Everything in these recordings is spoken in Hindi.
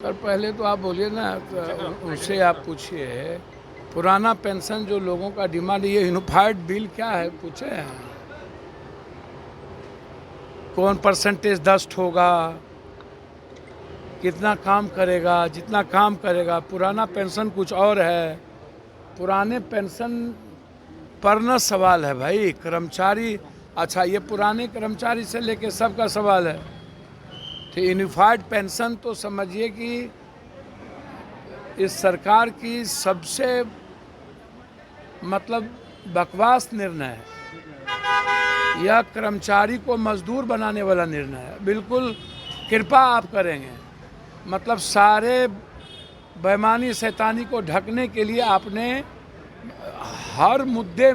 सर पहले तो आप बोलिए ना, तो उनसे आप पूछिए पुराना पेंशन जो लोगों का डिमांड, ये यूनिफाइड बिल क्या है पूछे हैं? कौन परसेंटेज दस्ट होगा, कितना काम करेगा, जितना काम करेगा। पुराना पेंशन कुछ और है। पुराने पेंशन पर न सवाल है भाई, कर्मचारी। अच्छा, ये पुराने कर्मचारी से लेके सबका सवाल है। तो यूनिफाइड पेंशन तो समझिए कि इस सरकार की सबसे मतलब बकवास निर्णय है। यह कर्मचारी को मजदूर बनाने वाला निर्णय है। बिल्कुल कृपा आप करेंगे, मतलब सारे बेईमानी शैतानी को ढकने के लिए आपने हर मुद्दे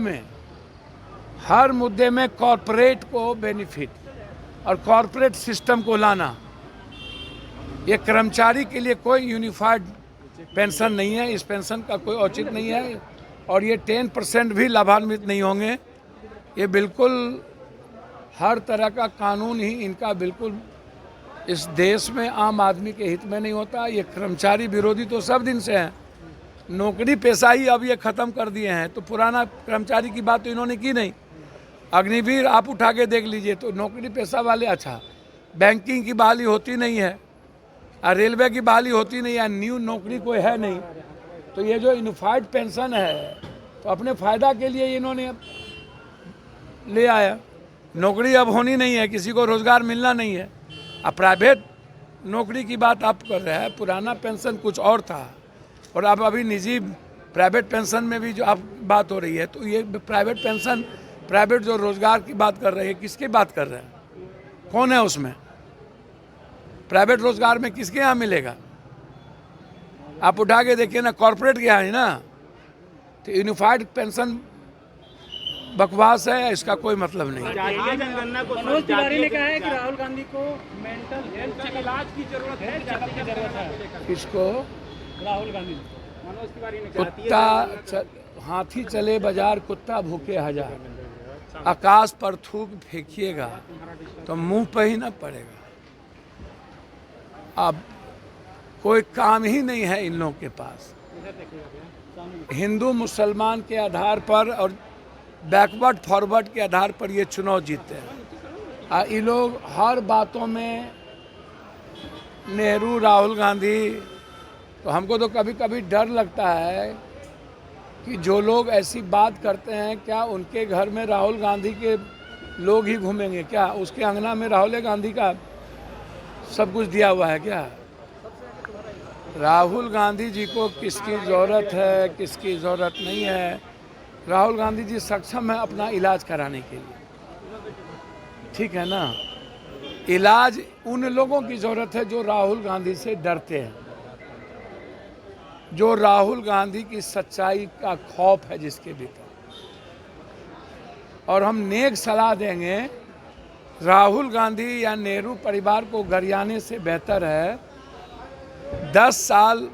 में कॉरपोरेट को बेनिफिट और कॉरपोरेट सिस्टम को लाना। ये कर्मचारी के लिए कोई यूनिफाइड पेंशन नहीं है। इस पेंशन का कोई औचित्य नहीं है और ये 10% भी लाभान्वित नहीं होंगे। ये बिल्कुल हर तरह का कानून ही इनका बिल्कुल इस देश में आम आदमी के हित में नहीं होता। ये कर्मचारी विरोधी तो सब दिन से हैं। नौकरी पेशा ही अब ये ख़त्म कर दिए हैं। तो पुराना कर्मचारी की बात तो इन्होंने की नहीं। अग्निवीर आप उठा के देख लीजिए तो नौकरी पेशा वाले, अच्छा बैंकिंग की बहाली होती नहीं है, रेलवे की बहाली होती नहीं है, न्यू नौकरी कोई है नहीं। तो ये जो यूनिफाइड पेंशन है तो अपने फ़ायदा के लिए इन्होंने ले आया। नौकरी अब होनी नहीं है, किसी को रोज़गार मिलना नहीं है। अब प्राइवेट नौकरी की बात आप कर रहे हैं। पुराना पेंशन कुछ और था और अब अभी निजी प्राइवेट पेंशन में भी जो आप बात हो रही है, तो ये प्राइवेट पेंशन, प्राइवेट जो रोज़गार की बात कर रहे हैं, किसकी बात कर रहे हैं? कौन है उसमें? प्राइवेट रोज़गार में किसके यहाँ मिलेगा? आप उठा के देखिए ना, कॉरपोरेट के यहाँ है ना। तो यूनिफाइड पेंशन बकवास है, इसका कोई मतलब नहीं। मनोज तिवारी ने कहा है कि राहुल गांधी को मेंटल हेल्थ इलाज की जरूरत है। किसको? राहुल गांधी। मनोज तिवारी ने कुत्ता हाथी चले बाजार, कुत्ता भूखे हजार। आकाश पर थूक फेंकिएगा तो मुंह पे ही ना पड़ेगा। अब कोई काम ही नहीं है इन लोगों के पास। हिंदू मुसलमान के आधार पर और बैकवर्ड फॉरवर्ड के आधार पर ये चुनाव जीतते हैं। ये लोग हर बातों में नेहरू, राहुल गांधी। तो हमको तो कभी कभी डर लगता है कि जो लोग ऐसी बात करते हैं, क्या उनके घर में राहुल गांधी के लोग ही घूमेंगे क्या? उसके अंगना में राहुल गांधी का सब कुछ दिया हुआ है क्या? राहुल गांधी जी को किसकी ज़रूरत है, किसकी ज़रूरत नहीं है? राहुल गांधी जी सक्षम है अपना इलाज कराने के लिए, ठीक है ना। इलाज उन लोगों की ज़रूरत है जो राहुल गांधी से डरते हैं, जो राहुल गांधी की सच्चाई का खौफ है जिसके भीतर। और हम नेक सलाह देंगे, राहुल गांधी या नेहरू परिवार को गरियाने से बेहतर है 10 साल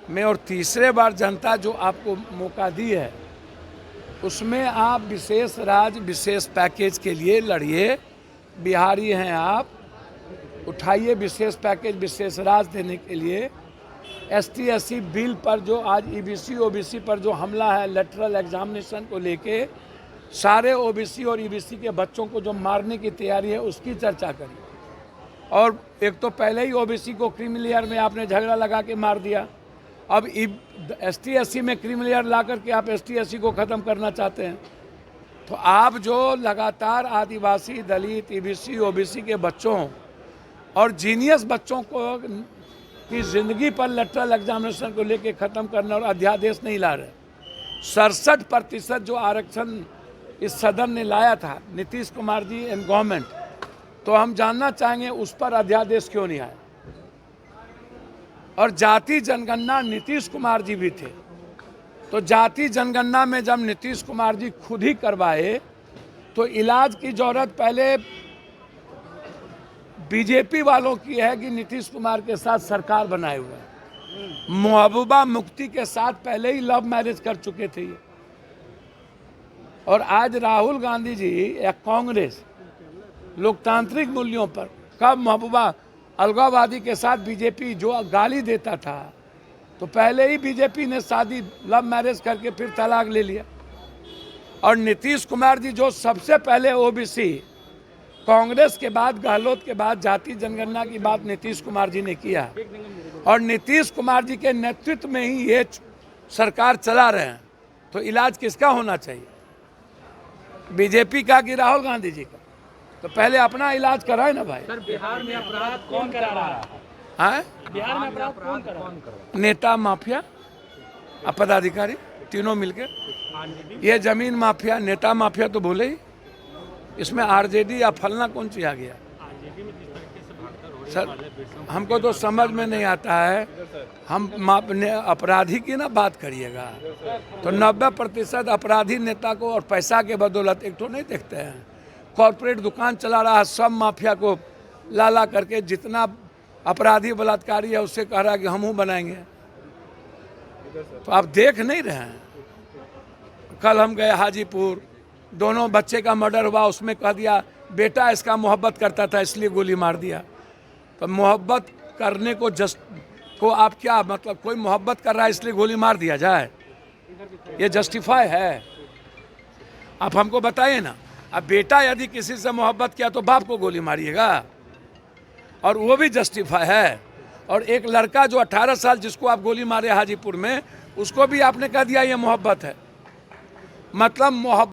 में और तीसरे बार जनता जो आपको मौका दी है उसमें आप विशेष राज्य विशेष पैकेज के लिए लड़िए। बिहारी हैं आप, उठाइए विशेष पैकेज विशेष राज्य देने के लिए। ST SC बिल पर जो आज EBC OBC पर जो हमला है, लेटरल एग्जामिनेशन को लेके सारे OBC और EBC के बच्चों को जो मारने की तैयारी है उसकी चर्चा करिए। और एक तो पहले ही OBC को क्रीमी लेयर में आपने झगड़ा लगा के मार दिया। अब ST SC में क्रीमी लेयर ला करके आप ST SC को ख़त्म करना चाहते हैं। तो आप जो लगातार आदिवासी, दलित, EBC OBC के बच्चों और जीनियस बच्चों को की ज़िंदगी पर लेटरल एग्जामिनेशन को लेके ख़त्म करना और अध्यादेश नहीं ला रहे। 67% जो आरक्षण इस सदन ने लाया था, नीतीश कुमार जी एंड गवर्नमेंट, तो हम जानना चाहेंगे उस पर अध्यादेश क्यों नहीं आया। और जाति जनगणना नीतीश कुमार जी भी थे, तो जाति जनगणना में जब नीतीश कुमार जी खुद ही करवाए तो इलाज की जरूरत पहले बीजेपी वालों की है कि नीतीश कुमार के साथ सरकार बनाए हुए हैं। महबूबा मुफ्ती के साथ पहले ही लव मैरिज कर चुके थे ये। और आज राहुल गांधी जी या कांग्रेस लोकतांत्रिक मूल्यों पर, कब महबूबा अलगाववादी के साथ बीजेपी जो गाली देता था, तो पहले ही बीजेपी ने शादी लव मैरिज करके फिर तलाक ले लिया। और नीतीश कुमार जी जो सबसे पहले ओबीसी, कांग्रेस के बाद, गहलोत के बाद जाति जनगणना की बात नीतीश कुमार जी ने किया, और नीतीश कुमार जी के नेतृत्व में ही ये सरकार चला रहे हैं, तो इलाज किसका होना चाहिए? बीजेपी का कि राहुल गांधी जी का? तो पहले अपना इलाज कराए ना भाई। सर, बिहार में अपराध कौन करा रहा है? बिहार में अपराध कौन करा रहा है? नेता माफिया और पदाधिकारी तीनों मिलके। ये जमीन माफिया, नेता माफिया तो बोले ही, इसमें आरजेडी या फलना कौन सी आ गया? सर हमको तो समझ में नहीं आता है। हम अपराधी की ना बात करिएगा, तो 90% अपराधी नेता को और पैसा के बदौलत एक तो नहीं देखते हैं। कॉर्पोरेट दुकान चला रहा है, सब माफिया को लाला करके, जितना अपराधी बलात्कारी है उससे कह रहा है कि हम बनाएंगे। तो आप देख नहीं रहे हैं। कल हम गए हाजीपुर, दोनों बच्चे का मर्डर हुआ, उसमें कह दिया बेटा इसका मोहब्बत करता था इसलिए गोली मार दिया। तो मोहब्बत करने को आप क्या मतलब, कोई मोहब्बत कर रहा है इसलिए गोली मार दिया जाए? ये जस्टिफाई है? आप हमको बताइए ना। अब बेटा यदि किसी से मोहब्बत किया तो बाप को गोली मारिएगा, और वो भी जस्टिफाई है? और एक लड़का जो 18 साल जिसको आप गोली मारे हाजीपुर में, उसको भी आपने कह दिया ये मोहब्बत है। मतलब मोहब्बत